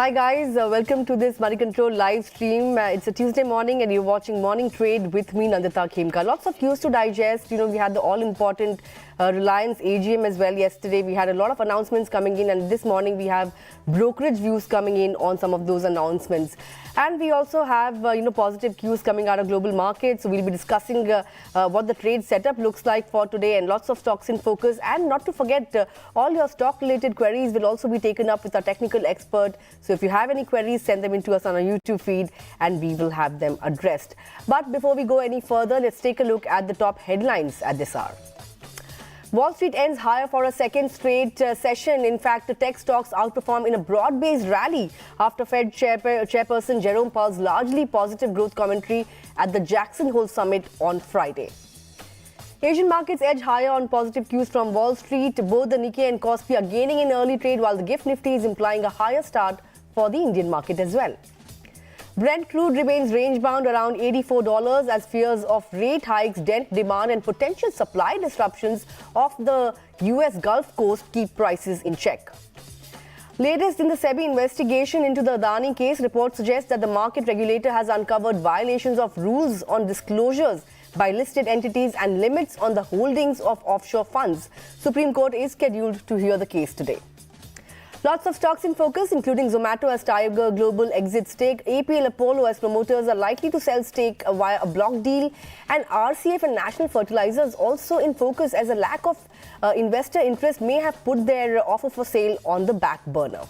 Hi guys, welcome to this Moneycontrol live stream. It's a Tuesday morning and you're watching Morning Trade with me, Nandita Khemka. Lots of news to digest. You know, we had the all-important Reliance AGM as well yesterday. We had a lot of announcements coming in, and this morning we have brokerage views coming in on some of those announcements. And we also have, positive cues coming out of global markets. So we'll be discussing what the trade setup looks like for today, and lots of stocks in focus. And not to forget, all your stock-related queries will also be taken up with our technical expert. So if you have any queries, send them in to us on our YouTube feed and we will have them addressed. But before we go any further, let's take a look at the top headlines at this hour. Wall Street ends higher for a second straight session. In fact, the tech stocks outperform in a broad-based rally after Fed Chairperson Jerome Powell's largely positive growth commentary at the Jackson Hole Summit on Friday. Asian markets edge higher on positive cues from Wall Street. Both the Nikkei and Kospi are gaining in early trade, while the GIFT Nifty is implying a higher start for the Indian market as well. Brent crude remains range-bound around $84 as fears of rate hikes dent demand and potential supply disruptions off the US Gulf Coast keep prices in check. Latest in the SEBI investigation into the Adani case, reports suggest that the market regulator has uncovered violations of rules on disclosures by listed entities and limits on the holdings of offshore funds. Supreme Court is scheduled to hear the case today. Lots of stocks in focus, including Zomato as Tiger Global exit stake, APL Apollo as promoters are likely to sell stake via a block deal, and RCF and National Fertilizers also in focus as a lack of investor interest may have put their offer for sale on the back burner.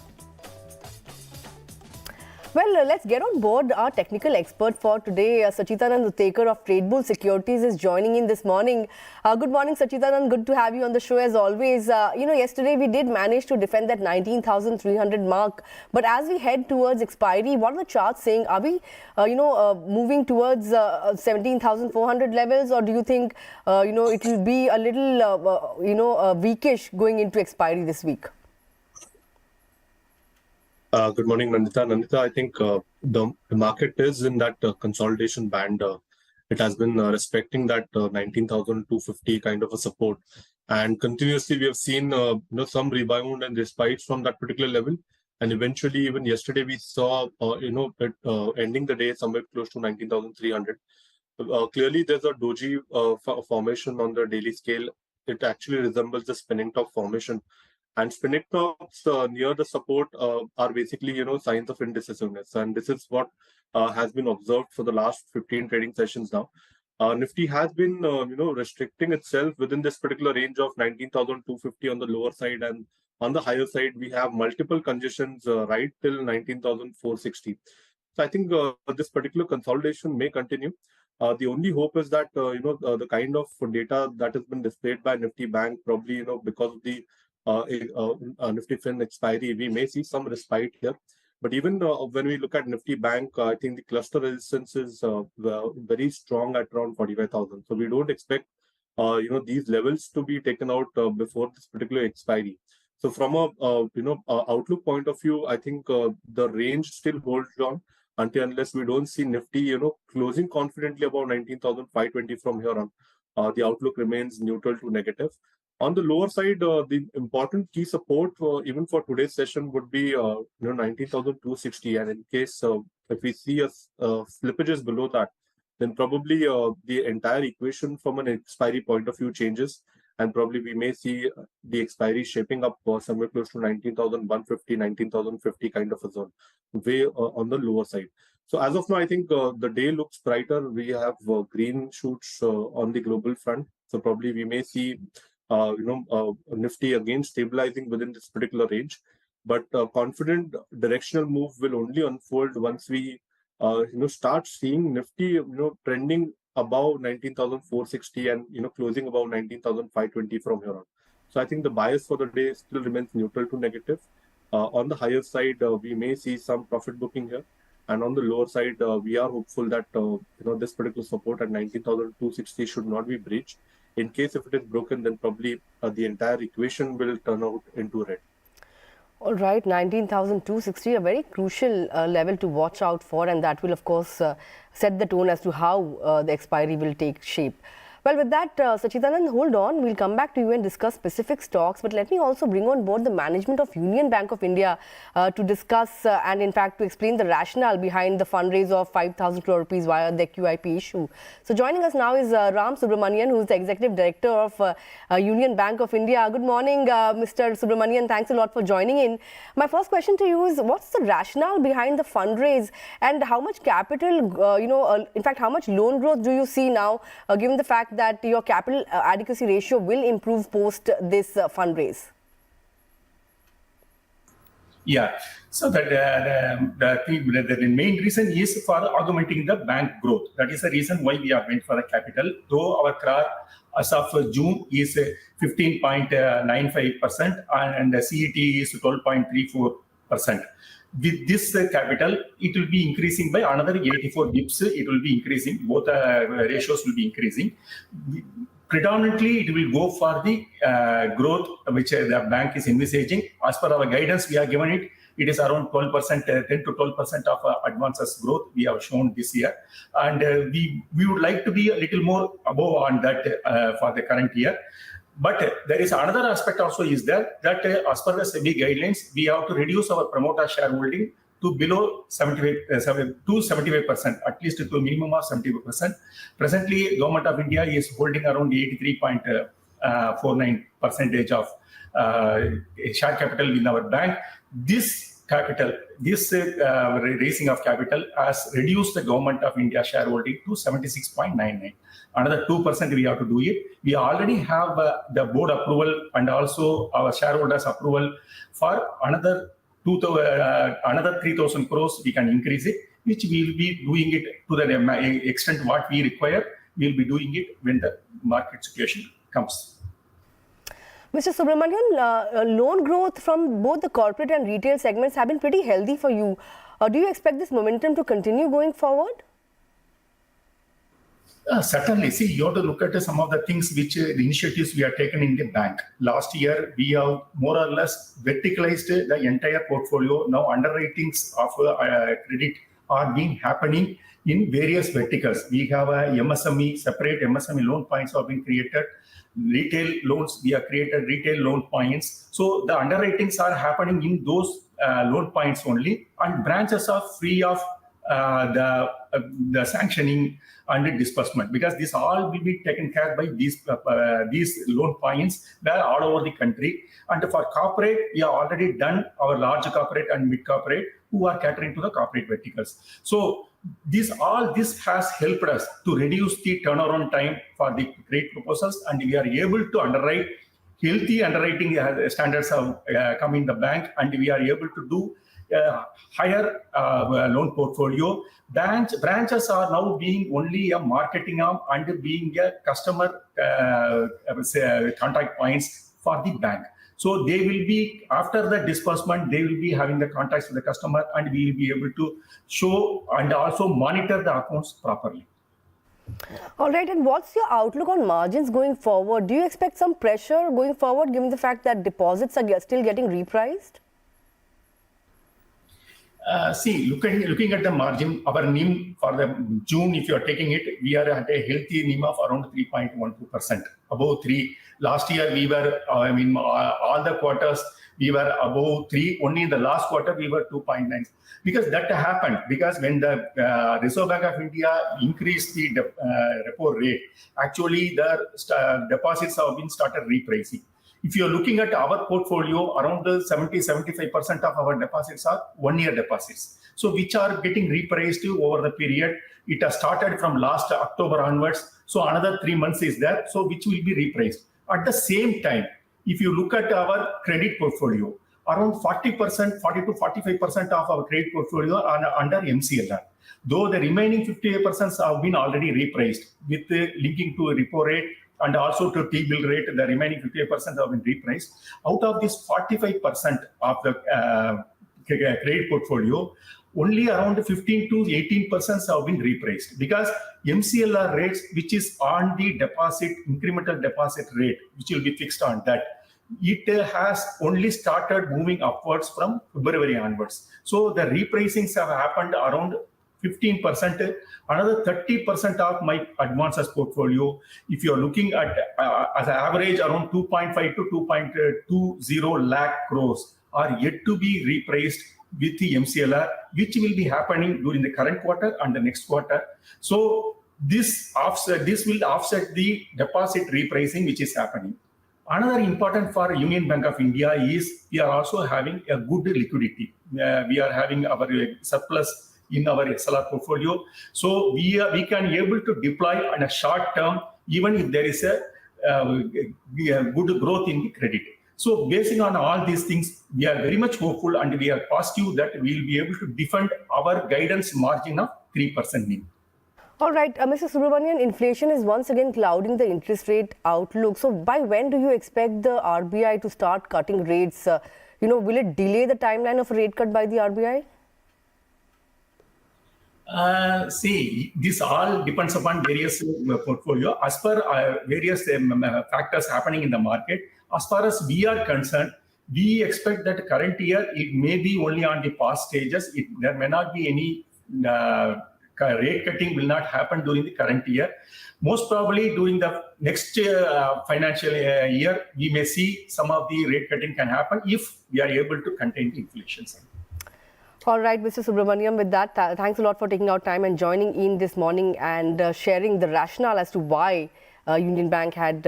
Well, let's get on board. Our technical expert for today, Sacchitanand Uttekar of TradeBulls Securities, is joining in this morning. Good morning, Sacchitanand. Good to have you on the show as always. Yesterday we did manage to defend that 19,300 mark. But as we head towards expiry, what are the charts saying? Are we, moving towards 17,400 levels, or do you think, it will be a little, weakish going into expiry this week? Good morning, Nandita. Nandita, I think the market is in that consolidation band. It has been respecting that 19,250 kind of a support, and continuously we have seen some rebound and respite from that particular level. And eventually, even yesterday, we saw it ending the day somewhere close to 19,300. Clearly, there's a doji formation on the daily scale. It actually resembles the spinning top formation. And spinning tops near the support are basically, signs of indecisiveness. And this is what has been observed for the last 15 trading sessions now. Nifty has been, restricting itself within this particular range of 19,250 on the lower side. And on the higher side, we have multiple congestions right till 19,460. So I think this particular consolidation may continue. The only hope is that, the kind of data that has been displayed by Nifty Bank, probably, because of the Nifty Fin expiry, we may see some respite here. But even when we look at Nifty Bank, I think the cluster resistance is very strong at around 45,000. So we don't expect these levels to be taken out before this particular expiry. So from a outlook point of view, I think the range still holds on unless we don't see Nifty closing confidently above 19,520 from here on. The outlook remains neutral to negative. On the lower side, the important key support even for today's session would be 19,260, and in case if we see slippages below that, then probably the entire equation from an expiry point of view changes, and probably we may see the expiry shaping up somewhere close to 19,150, 19,050 kind of a zone, way on the lower side. So as of now, I think the day looks brighter. We have green shoots on the global front, so probably we may see Nifty again stabilizing within this particular range, but confident directional move will only unfold once we start seeing Nifty trending above 19,460 and closing above 19,520 from here on. So I think the bias for the day still remains neutral to negative. On the higher side, we may see some profit booking here, and on the lower side, we are hopeful that this particular support at 19,260 should not be breached. In case if it is broken, then probably the entire equation will turn out into red. All right, 19,260, a very crucial level to watch out for, and that will, of course, set the tone as to how the expiry will take shape. Well, with that, Sacchitanand, hold on. We'll come back to you and discuss specific stocks. But let me also bring on board the management of Union Bank of India to discuss and, in fact, to explain the rationale behind the fundraise of 5,000 crore rupees via the QIP issue. So joining us now is Ram Subramanian, who is the Executive Director of Union Bank of India. Good morning, Mr. Subramanian. Thanks a lot for joining in. My first question to you is, what's the rationale behind the fundraise and how much capital, in fact, how much loan growth do you see now, given the fact that your capital adequacy ratio will improve post this fundraise? Yeah, so that the main reason is for augmenting the bank growth. That is the reason why we are went for the capital. Though our CRAR as of June is 15.95% and the CET is 12.34%. With this capital, it will be increasing by another 84 bips. It will be increasing. Both ratios will be increasing. Predominantly, it will go for the growth which the bank is envisaging. As per our guidance, we are given it. It is around 12%, 10 to 12% of advances growth we have shown this year. And we would like to be a little more above on that for the current year. But there is another aspect also is that as per the SEBI guidelines, we have to reduce our promoter shareholding to below 75%, at least to a minimum of 75%. Presently, Government of India is holding around 83.49% of share capital in our bank. This raising of capital has reduced the Government of India shareholding to 76.99. Another 2% we have to do it. We already have the board approval and also our shareholders approval for another 3,000 crores. We can increase it, which we will be doing it to the extent what we require. We will be doing it when the market situation comes. Mr. Subramanian, loan growth from both the corporate and retail segments have been pretty healthy for you. Do you expect this momentum to continue going forward? Certainly. See, you have to look at some of the things which the initiatives we have taken in the bank. Last year, we have more or less verticalized the entire portfolio. Now, underwritings of credit are being happening in various verticals. We have a MSME, separate MSME loan points have been created. Retail loans, we have created retail loan points. So the underwritings are happening in those loan points only, and branches are free of the sanctioning and the disbursement, because this all will be taken care by these loan points. They're all over the country. And for corporate, we have already done our large corporate and mid corporate who are catering to the corporate verticals. So this has helped us to reduce the turnaround time for the credit proposals, and we are able to underwrite. Healthy underwriting standards have come in the bank, and we are able to do higher loan portfolio. Branches are now being only a marketing arm and being a customer contact points for the bank. So they will be, after the disbursement, they will be having the contacts with the customer, and we will be able to show and also monitor the accounts properly. All right, and what's your outlook on margins going forward? Do you expect some pressure going forward, given the fact that deposits are still getting repriced? See, looking at the margin, our NIM for the June, if you are taking it, we are at a healthy NIM of around 3.12%, above 3. Last year, we were, all the quarters, we were above 3. Only in the last quarter, we were 2.9. Because that happened, because when the Reserve Bank of India increased the repo rate, actually the deposits have been started repricing. If you're looking at our portfolio, around the 70-75% of our deposits are one-year deposits. So which are getting repriced over the period. It has started from last October onwards. So another 3 months is there, so which will be repriced. At the same time, if you look at our credit portfolio, around 40%, 40 to 45% of our credit portfolio are under MCLR. Though the remaining 58% have been already repriced with linking to a repo rate and also to T-bill rate, the remaining 58% have been repriced. Out of this 45% of the credit portfolio, only around 15 to 18% have been repriced, because MCLR rates, which is on the deposit, incremental deposit rate, which will be fixed on that, it has only started moving upwards from February onwards. So the repricings have happened around 15%, another 30% of my advances portfolio, if you're looking at as an average around 2.5 to 2.20 lakh crores are yet to be repriced with the MCLR, which will be happening during the current quarter and the next quarter. So this will offset the deposit repricing which is happening. Another important for Union Bank of India is we are also having a good liquidity. We are having our surplus in our SLR portfolio. So we can able to deploy on a short term, even if there is a good growth in the credit. So basing on all these things, we are very much hopeful and we are positive that we will be able to defend our guidance margin of 3% NIM. All right, Mr. Subramanian, inflation is once again clouding the interest rate outlook. So by when do you expect the RBI to start cutting rates? Will it delay the timeline of a rate cut by the RBI? See, this all depends upon various portfolio. As per various factors happening in the market, as far as we are concerned, we expect that current year, it may be only on the past stages. There may not be any rate cutting will not happen during the current year. Most probably during the next financial year, we may see some of the rate cutting can happen if we are able to contain the inflation. All right, Mr. Subramanian, with that, thanks a lot for taking out time and joining in this morning and sharing the rationale as to why Union Bank had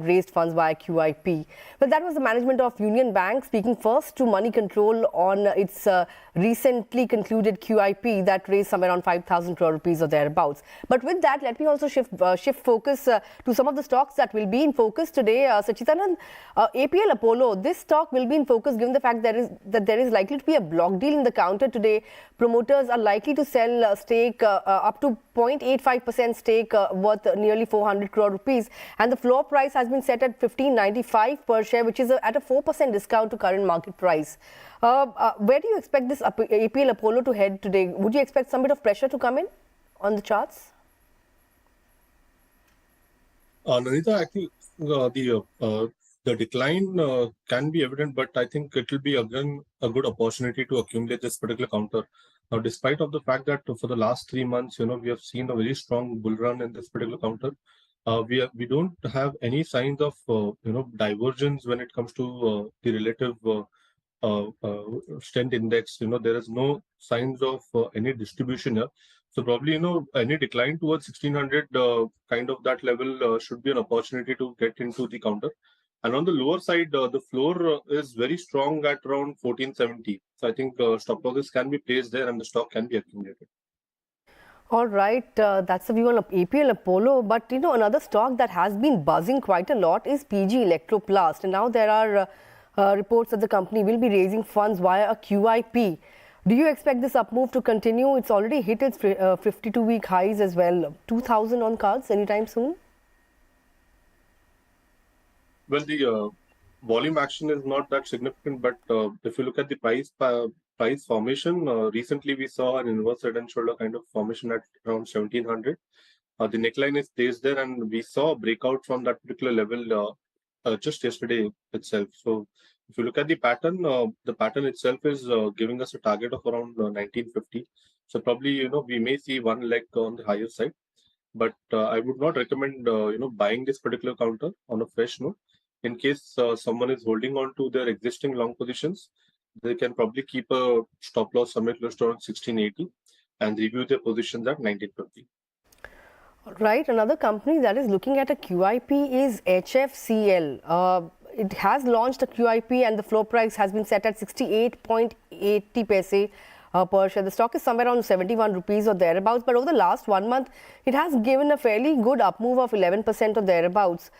raised funds via QIP. Well, that was the management of Union Bank speaking first to Moneycontrol on its recently concluded QIP that raised somewhere around 5,000 crore rupees or thereabouts. But with that, let me also shift focus to some of the stocks that will be in focus today. Sacchitanand, APL Apollo, this stock will be in focus given the fact that there is likely to be a block deal in the counter today. Promoters are likely to sell stake up to 0.85% stake worth nearly 400 crore rupees, and the floor price has been set at 15.95 per share, which is at a 4% discount to current market price. Where do you expect this APL Apollo to head today? Would you expect some bit of pressure to come in on the charts? Nandita, I think the decline can be evident, but I think it will be again a good opportunity to accumulate this particular counter. Now, despite of the fact that for the last 3 months, we have seen a very strong bull run in this particular counter. We don't have any signs of divergence when it comes to the relative strength index. There is no signs of any distribution here. So probably any decline towards 1600 kind of that level should be an opportunity to get into the counter. And on the lower side, the floor is very strong at around 1470. So I think stop losses can be placed there and the stock can be accumulated. All right, that's the view on APL Apollo. But another stock that has been buzzing quite a lot is PG Electroplast. And now there are reports that the company will be raising funds via a QIP. Do you expect this up move to continue? It's already hit its 52-week highs as well. 2,000 on cards anytime soon? Well, the volume action is not that significant, but if you look at the price formation, recently we saw an inverse head and shoulder kind of formation at around 1700. The neckline is placed there, and we saw a breakout from that particular level just yesterday itself. So if you look at the pattern itself is giving us a target of around 1950. So probably we may see one leg on the higher side, but I would not recommend buying this particular counter on a fresh note. In case someone is holding on to their existing long positions, they can probably keep a stop loss somewhere close to around 1680 and review their positions at 1950. Right. Another company that is looking at a QIP is HFCL. It has launched a QIP and the floor price has been set at 68.80 paise per share. The stock is somewhere around 71 rupees or thereabouts, but over the last 1 month, it has given a fairly good up move of 11% or thereabouts.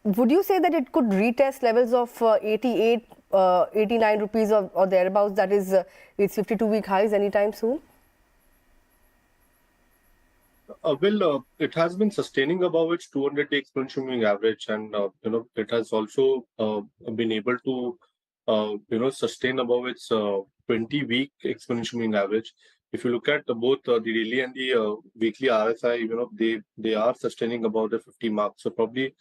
Would you say that it could retest levels of 88, 89 rupees or thereabouts, that is its 52-week highs anytime soon? Well, it has been sustaining above its 200-day exponential moving average, and it has also been able to sustain above its 20-week exponential moving average. If you look at both the daily and the weekly RSI, they are sustaining above the 50 mark. So probably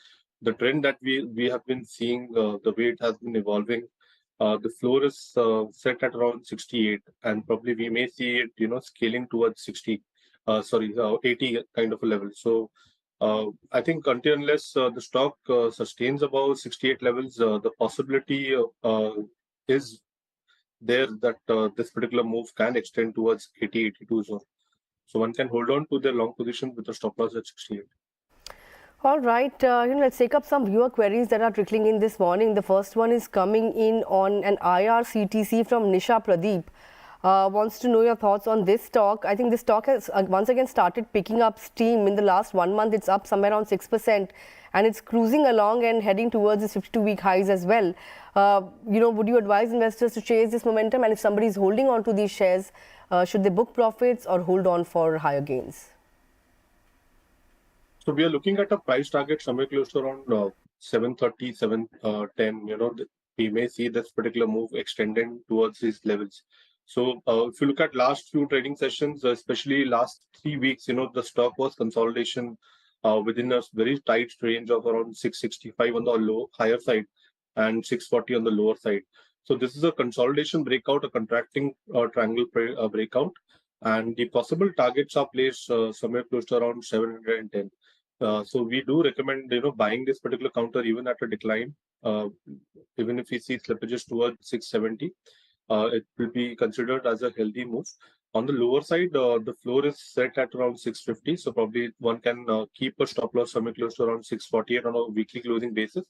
the trend that we have been seeing, the way it has been evolving, The floor is set at around 68, and probably we may see it, scaling towards 80 kind of a level. So I think until unless the stock sustains above 68 levels, the possibility is there that this particular move can extend towards 80, 82 zone. So one can hold on to their long position with a stop loss at 68. All right, let's take up some viewer queries that are trickling in this morning. The first one is coming in on an IRCTC from Nisha Pradeep. Wants to know your thoughts on this stock. I think this stock has once again started picking up steam. In the last 1 month, it's up somewhere around 6%, and it's cruising along and heading towards its 52-week highs as well. Would you advise investors to chase this momentum? And if somebody is holding on to these shares, should they book profits or hold on for higher gains? So we are looking at a price target somewhere close to around 730, 710. We may see this particular move extending towards these levels. So if you look at last few trading sessions, especially last 3 weeks, the stock was consolidation within a very tight range of around 665 on the higher side and 640 on the lower side. So this is a consolidation breakout, a contracting triangle breakout, and the possible targets are placed somewhere close to around 710. So we do recommend buying this particular counter even at a decline, even if we see slippages towards 670. It will be considered as a healthy move. On the lower side, the floor is set at around 650, so probably one can keep a stop loss somewhere close to around 648 on a weekly closing basis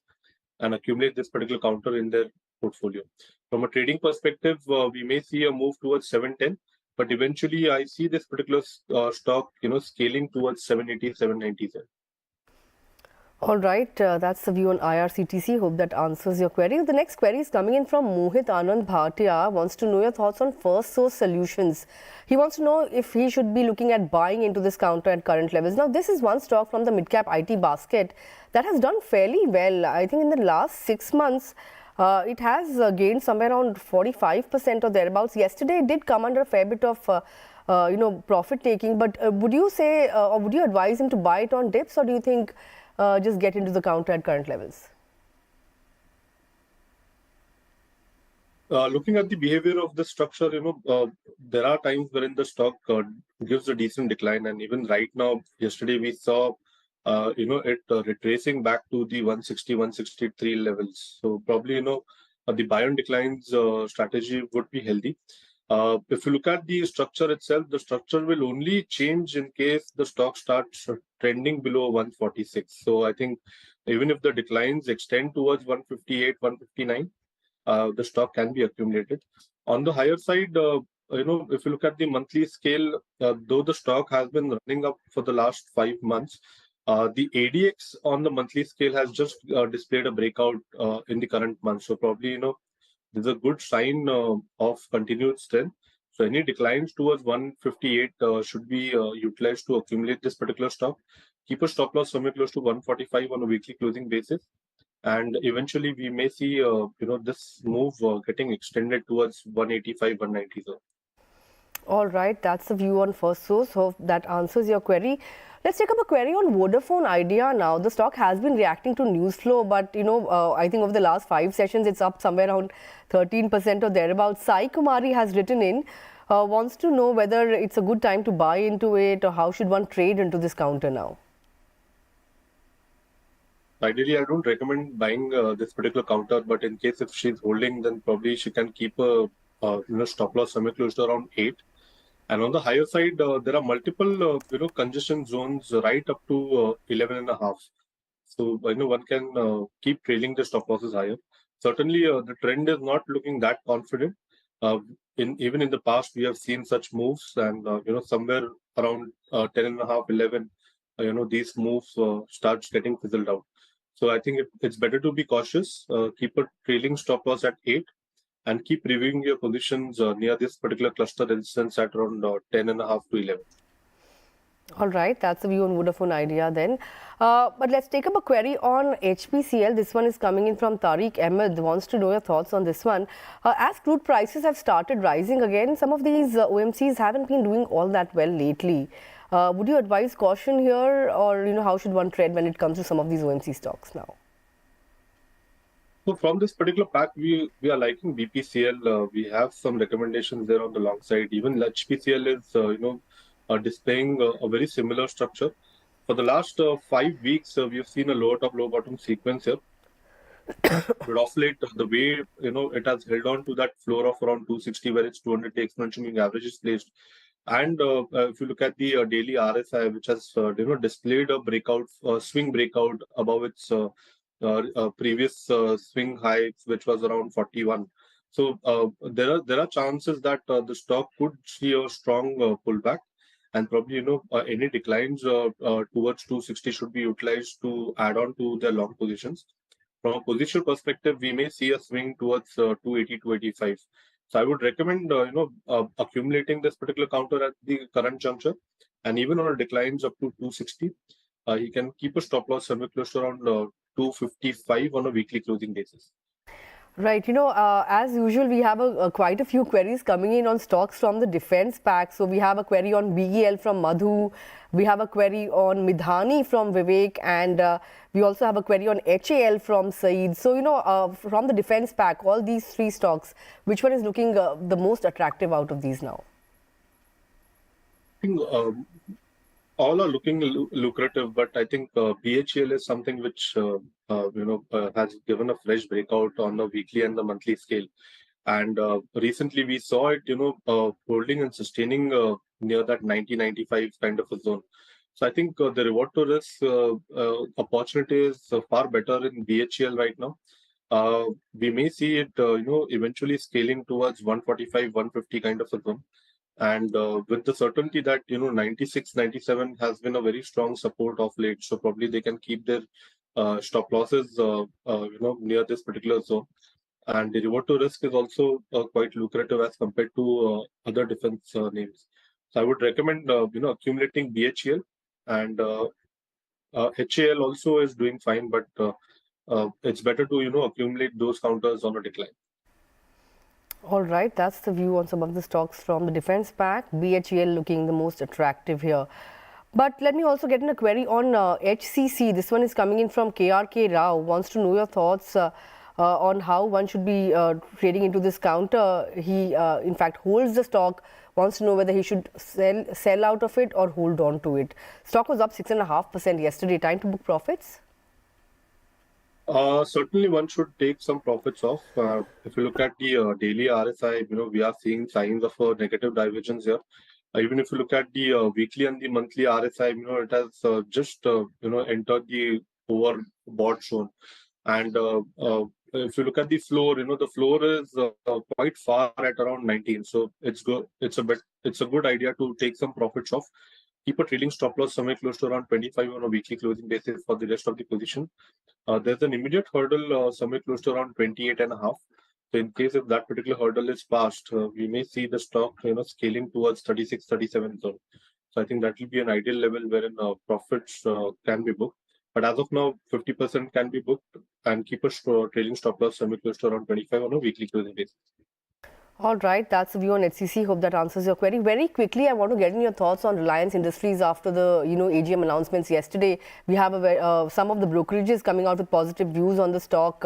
and accumulate this particular counter in their portfolio. From a trading perspective, we may see a move towards 710, but eventually I see this particular stock scaling towards 780, 790. All right, that's the view on IRCTC. Hope that answers your query. The next query is coming in from Mohit Anand Bhatia. Wants to know your thoughts on First Source Solutions. He wants to know if he should be looking at buying into this counter at current levels. Now, this is one stock from the midcap IT basket that has done fairly well. I think in the last 6 months, it has gained somewhere around 45% or thereabouts. Yesterday, it did come under a fair bit of profit taking. But would you say or would you advise him to buy it on dips, or do you think just get into the counter at current levels? Looking at the behavior of the structure, there are times wherein the stock gives a decent decline, and even right now, yesterday we saw, it retracing back to the 160, 163 levels. So probably, the buy on declines strategy would be healthy. If you look at the structure itself, the structure will only change in case the stock starts trending below 146. So I think even if the declines extend towards 158, 159, the stock can be accumulated. On the higher side, if you look at the monthly scale, though the stock has been running up for the last 5 months, the ADX on the monthly scale has just displayed a breakout in the current month. So probably, this is a good sign of continued strength. So any declines towards 158 should be utilized to accumulate this particular stock. Keep a stop loss somewhere close to 145 on a weekly closing basis. And eventually we may see, this move getting extended towards 185, 190 zone. All right, that's the view on First Source. Hope that answers your query. Let's take up a query on Vodafone Idea now. The stock has been reacting to news flow, but I think over the last 5 sessions, it's up somewhere around 13% or thereabouts. Sai Kumari has written in, wants to know whether it's a good time to buy into it, or how should one trade into this counter now? Ideally, I don't recommend buying this particular counter, but in case if she's holding, then probably she can keep a stop loss somewhere close to around 8. And on the higher side, there are multiple, congestion zones right up to 11.5. So, one can keep trailing the stop losses higher. Certainly, the trend is not looking that confident. Even in the past, we have seen such moves, and somewhere around 10.5, 11, these moves starts getting fizzled out. So I think it's better to be cautious. Keep a trailing stop loss at 8. And keep reviewing your positions near this particular cluster resistance at around 10.5 to 11. All right, that's the view on Vodafone Idea then. But let's take up a query on HPCL. This one is coming in from Tariq Ahmed. Wants to know your thoughts on this one. As crude prices have started rising again, some of these OMCs haven't been doing all that well lately. Would you advise caution here, or how should one trade when it comes to some of these OMC stocks now? So from this particular pack, we are liking BPCL. We have some recommendations there on the long side. Even HPCL is displaying a very similar structure. For the last 5 weeks, we have seen a lower top, low bottom sequence here. But off late, the way it has held on to that floor of around 260, where its 200-day exponential moving average is placed. And if you look at the daily RSI, which has displayed a breakout, swing breakout above its previous swing high, which was around 41. So there are chances that the stock could see a strong pullback, and probably any declines towards 260 should be utilized to add on to their long positions. From a position perspective, we may see a swing towards 280, 285. So I would recommend accumulating this particular counter at the current juncture, and even on a declines up to 260, you can keep a stop loss somewhere close to around 255 on a weekly closing basis. Right, as usual, we have quite a few queries coming in on stocks from the defense pack. So we have a query on BEL from Madhu, we have a query on Midhani from Vivek, and we also have a query on HAL from Saeed. So, from the defense pack, all these three stocks, which one is looking the most attractive out of these now? I think all are looking lucrative, but I think BHEL is something which has given a fresh breakout on the weekly and the monthly scale. And recently we saw it, holding and sustaining near that 90-95 kind of a zone. So I think the reward to risk opportunity is far better in BHEL right now. We may see it, eventually scaling towards 145, 150 kind of a zone. And with the certainty that 96, 97 has been a very strong support of late, so probably they can keep their stop losses near this particular zone. And the reward to risk is also quite lucrative as compared to other defense names. So I would recommend accumulating BHEL, and HAL also is doing fine, but it's better to accumulate those counters on a decline. All right, that's the view on some of the stocks from the defense pack. BHEL looking the most attractive here. But let me also get in a query on HCC. This one is coming in from KRK Rao. Wants to know your thoughts on how one should be trading into this counter. He, in fact, holds the stock. Wants to know whether he should sell out of it or hold on to it. Stock was up 6.5% yesterday. Time to book profits? Certainly, one should take some profits off. If you look at the daily RSI, we are seeing signs of a negative divergence here. Even if you look at the weekly and the monthly RSI, it has just entered the overbought zone. And if you look at the floor, the floor is quite far at around 19. So it's good. It's a good idea to take some profits off. Keep a trailing stop loss somewhere close to around 25 on a weekly closing basis for the rest of the position. There's an immediate hurdle somewhere close to around 28.5. So in case if that particular hurdle is passed, we may see the stock scaling towards 36, 37 zone. So I think that will be an ideal level wherein profits can be booked. But as of now, 50% can be booked, and keep a trailing stop loss somewhere close to around 25 on a weekly closing basis. All right, that's the view on HCC. Hope that answers your query. Very quickly, I want to get in your thoughts on Reliance Industries after the AGM announcements yesterday. We have some of the brokerages coming out with positive views on the stock.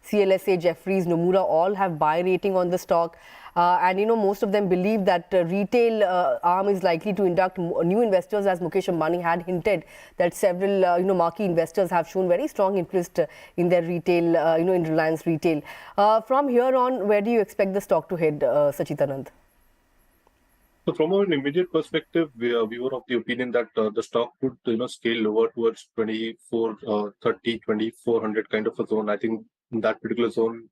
CLSA, Jefferies, Nomura all have buy rating on the stock. And most of them believe that retail arm is likely to induct new investors, as Mukesh Ambani had hinted that several marquee investors have shown very strong interest in their retail, in Reliance Retail. From here on, where do you expect the stock to head, Sacchitanand? So from an immediate perspective, we were of the opinion that the stock could scale lower towards 2430, 2400 kind of a zone. I think in that particular zone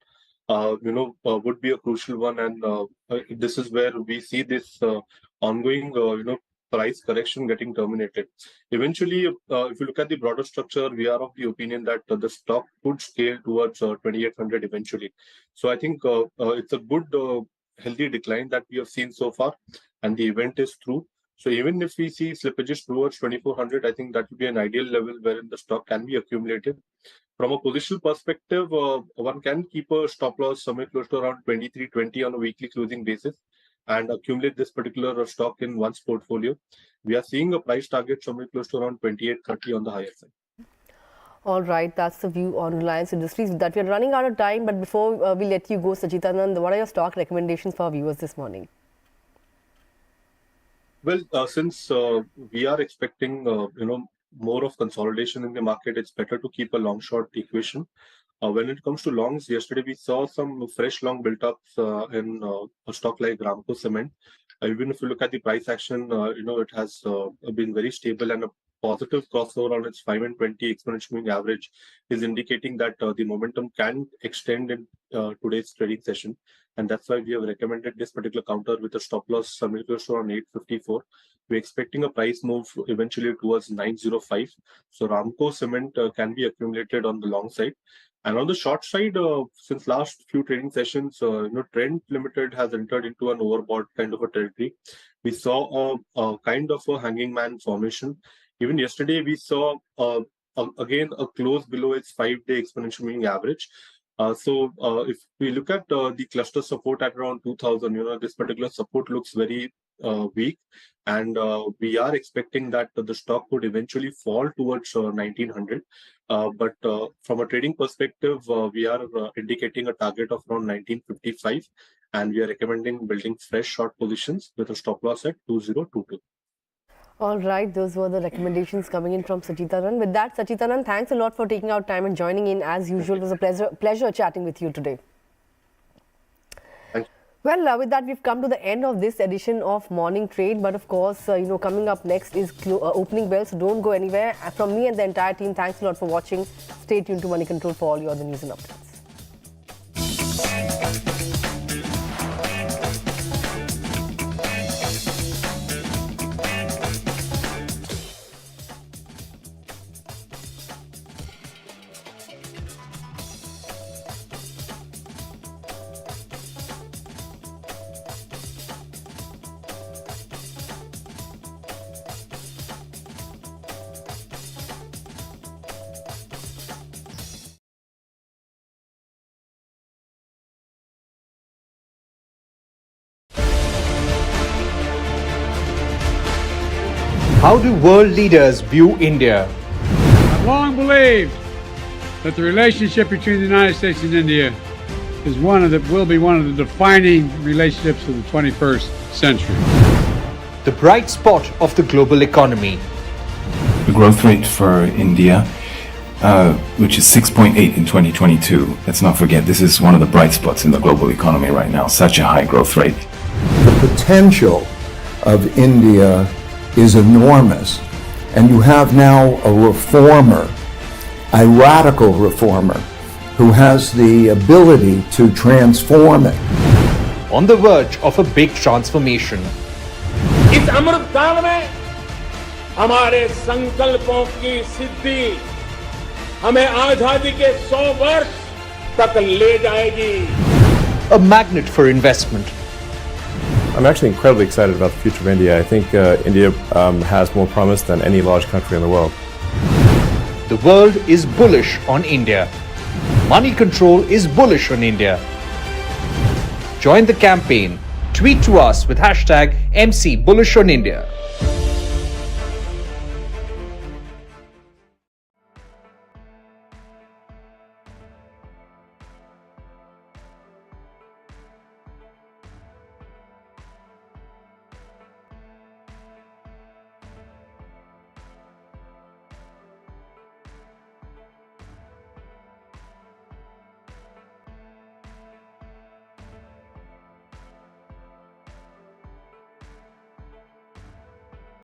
would be a crucial one, and this is where we see this ongoing price correction getting terminated. Eventually, if you look at the broader structure, we are of the opinion that the stock could scale towards 2800 eventually. So I think it's a good healthy decline that we have seen so far, and the event is through. So even if we see slippages towards 2400, I think that would be an ideal level wherein the stock can be accumulated. From a positional perspective, one can keep a stop loss somewhere close to around 2320 on a weekly closing basis and accumulate this particular stock in one's portfolio. We are seeing a price target somewhere close to around 2830 on the higher side. All right, that's the view on Reliance Industries. With that, we are running out of time, but before we let you go, Sacchitanand, what are your stock recommendations for our viewers this morning? Well, since we are expecting, more of consolidation in the market, it's better to keep a long-short equation. When it comes to longs, yesterday we saw some fresh long build-ups in a stock like Ramco Cement. Even if you look at the price action, it has been very stable, and a positive crossover on its 5 and 20 exponential moving average is indicating that the momentum can extend in today's trading session. And that's why we have recommended this particular counter with a stop loss somewhere close to around 854. We're expecting a price move eventually towards 905. So Ramco Cement can be accumulated on the long side. And on the short side, since last few trading sessions, Trend Limited has entered into an overbought kind of a territory. We saw a kind of a hanging man formation. Even yesterday, we saw again a close below its 5-day exponential moving average. So if we look at the cluster support at around 2000, this particular support looks very weak, and we are expecting that the stock would eventually fall towards 1900. But from a trading perspective, we are indicating a target of around 1955, and we are recommending building fresh short positions with a stop loss at 2022. All right, those were the recommendations coming in from Sacchitanand. With that, Sacchitanand, thanks a lot for taking out time and joining in. As usual, it was a pleasure chatting with you today. Thank you. Well, with that, we've come to the end of this edition of Morning Trade. But of course, coming up next is opening bell, so don't go anywhere. From me and the entire team, thanks a lot for watching. Stay tuned to Moneycontrol for all your other news and updates. How do world leaders view India? I've long believed that the relationship between the United States and India is will be one of the defining relationships of the 21st century. The bright spot of the global economy. The growth rate for India, which is 6.8 in 2022. Let's not forget, this is one of the bright spots in the global economy right now, such a high growth rate. The potential of India is enormous, and you have now a reformer, a radical reformer, who has the ability to transform it. On the verge of a big transformation. इस अमृत काल में हमारे संकल्पों की सिद्धि हमें आजादी के 100 वर्ष तक ले जाएगी. A magnet for investment. I'm actually incredibly excited about the future of India. I think India has more promise than any large country in the world. The world is bullish on India. Moneycontrol is bullish on India. Join the campaign. Tweet to us with #MC Bullish on India.